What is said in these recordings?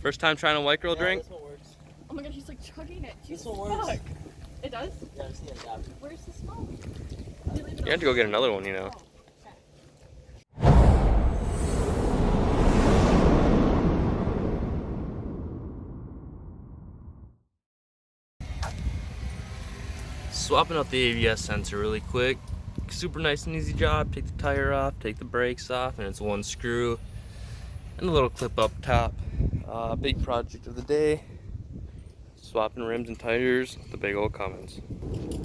First time trying a white girl drink? This one works. Oh my god, he's like chugging it. This one works. It does? Yeah, I just need an adapter. Where's the smoke? You have to go get another one, you know. Swapping out the ABS sensor really quick. Super nice and easy job. Take the tire off, take the brakes off, and it's one screw and a little clip up top. Big project of the day. Swapping rims and tires with the big old Cummins.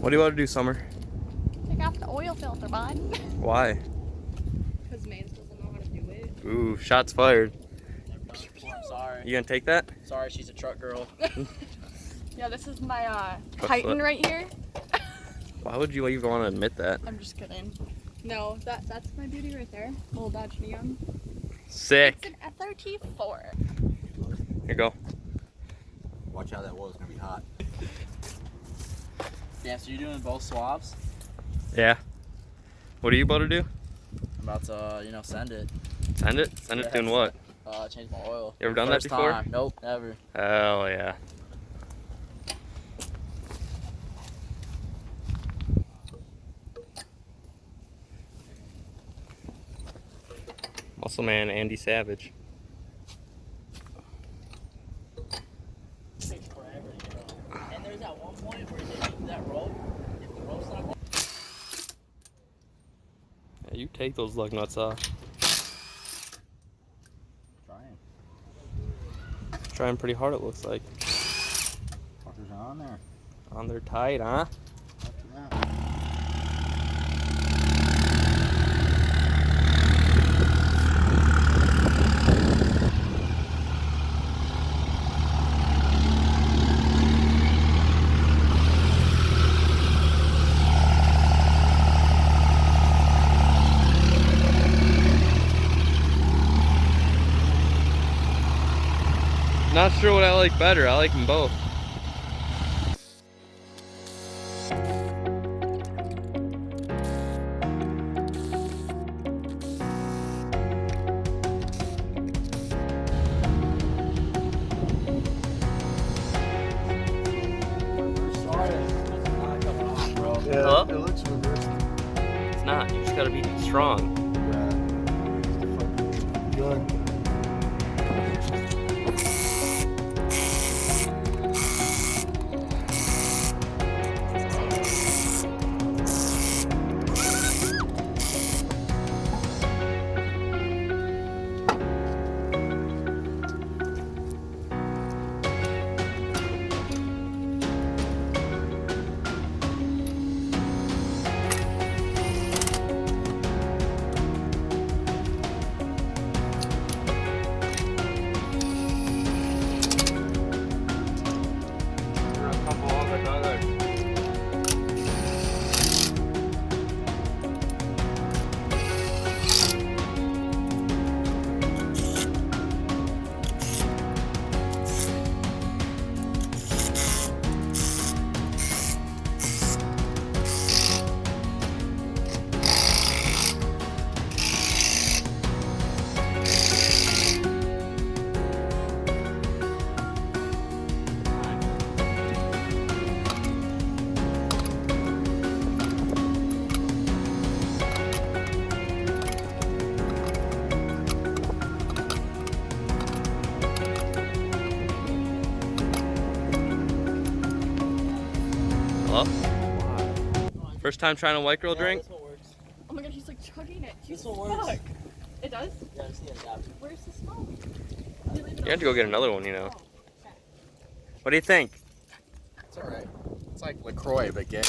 What do you want to do, Summer? Take off the oil filter, bud. Why? Because Mans doesn't know how to do it. Ooh, shots fired. I'm sorry. You gonna take that? Sorry, she's a truck girl. Yeah, this is my Titan right here. Why would you even want to admit that? I'm just kidding. No, that's my beauty right there. Little Dodge Neon. Sick. It's an SRT4. Here you go. Watch out, that oil's gonna be hot. Damn, so you're doing both swaps? Yeah. What are you about to do? I'm about to, you know, send it. Send it? Send it doing what? Change my oil. You ever done that before? Time. Nope, never. Hell yeah. Muscle man Andy Savage. Takes forever to get on. And there's that one point where they do that rope. If the rope's not... Yeah, you take those lug nuts off. Trying. Trying pretty hard, it looks like. Fuckers on there. On there tight, huh? After that. Not sure what I like better. I like them both. Yeah, Hello? it looks reversed. It's not. You just gotta be strong. Good. Hello? First time trying a white girl drink? This one works. Oh my god, he's like chugging it. This one works. It does? Yeah, I just need an adapter. Where's the smoke? You have to go get another one, you know. What do you think? It's alright. It's like LaCroix, but get.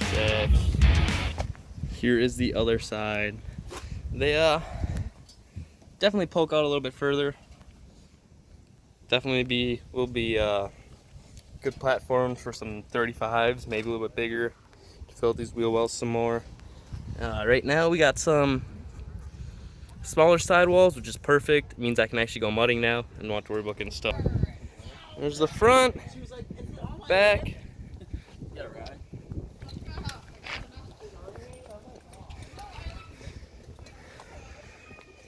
Sick. Here is the other side. They definitely poke out a little bit further. Definitely will be good platforms for some 35s, maybe a little bit bigger to fill out these wheel wells some more. Right now we got some smaller sidewalls, which is perfect. It means I can actually go mudding now and not have to worry about getting stuck. There's the front, back.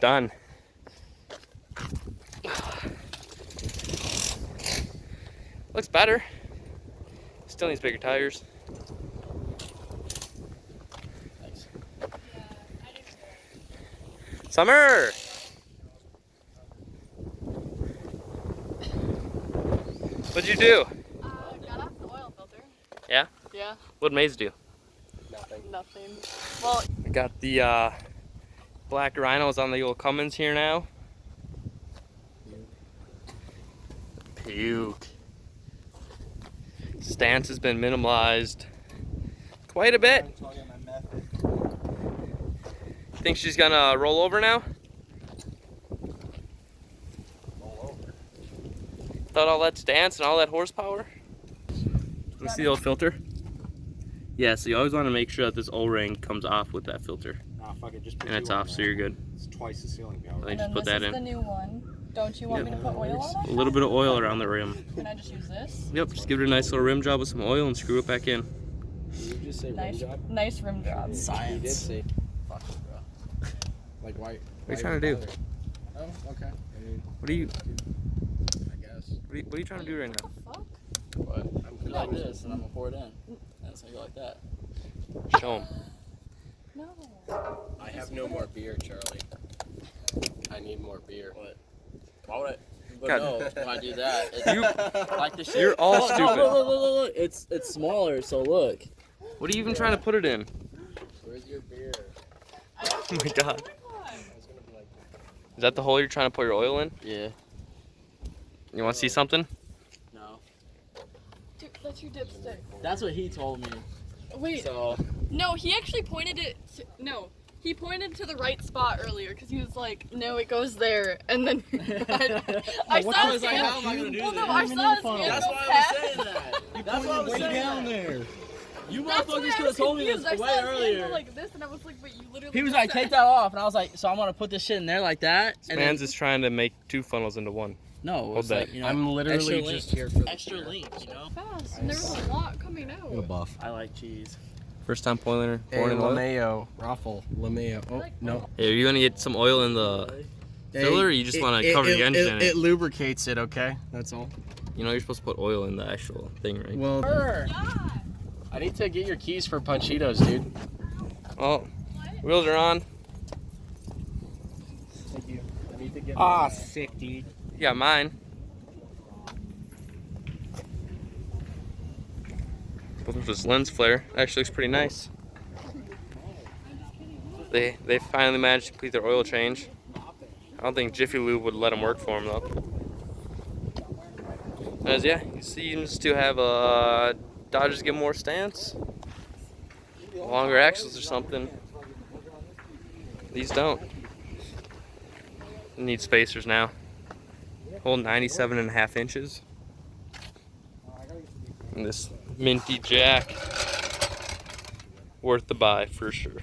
done. Looks better. Still needs bigger tires. Thanks. Summer! What'd you do? Got off the oil filter. Yeah? Yeah. What'd Maze do? Nothing. Well, We got the black rhinos on the old Cummins here now. Puke. Stance has been minimalized quite a bit. Think she's gonna roll over now? Without all that stance and all that horsepower? You see the old filter? Yeah, so you always want to make sure that this O-ring comes off with that filter. Nah, fuck it, just put And it's you on off, so there. you're good. It's twice the ceiling power. And then just put that in. the new one. Don't you want me to put oil on A little bit of oil around the rim. it? Can I just use this? Yep, just give it a nice little rim job with some oil and screw it back in. Did you just say Nice, rim job? nice rim job. You did Science. say, Fuck you, bro. like, why? What are you trying to do? Oh, okay. I mean, What are you I guess. what are you trying to do right now? Fuck. What? I'm You like this, and I'm gonna pour it in. And it's gonna go like that. Show him. No. I have no more beer, Charlie. I need more beer. What? Why would I? But God. no, when I do that, it's You like the shit. You're all Oh, no, stupid. look. It's smaller, so look. what are you even trying to put it in? Where's your beer? Oh my god. I was gonna be like, Is that the hole you're trying to put your oil in? Yeah. You want to see something? No. Dude, that's your dipstick. That's what he told me. Wait. So No, he actually pointed it. No, he pointed to the right spot earlier because he was like, "No, it goes there," and then I saw I his was like, hand. how am I gonna do Well, no, this? I saw his hand That's go why I past. was saying that. That's why I was saying that. there. You That's why motherfuckers I could have was told me this confused. I way saw his hand earlier. go like this, and I was like, "Wait, you literally." He was just like, said- take that off, and I was like, so I'm gonna put this shit in there like that. This And man's then, just trying to make two funnels into one. no, Hold it's that. like, you know, I'm literally extra just length. here for the Extra beer. length, you know. fast, and there was a lot coming out. The buff. I like cheese. First time pouring her Hey, pouring in oil. LeMayo. Raffle. LeMayo. Oh, no. Hey, are you gonna get some oil in the filler, or you just want to cover your engine in it? It lubricates it, okay? That's all. You know you're supposed to put oil in the actual thing, right? Well, I need to get your keys for Panchitos, dude. Oh, wheels are on. Thank you. I need to get Sick, dude. You got mine. With this lens flare, actually looks pretty nice. They finally managed to complete their oil change. I don't think Jiffy Lube would let them work for them though. As yeah, he seems to have Dodgers get more stance, longer axles or something. These don't. Need spacers now. Whole 97.5 inches. And this minty jack, worth the buy for sure.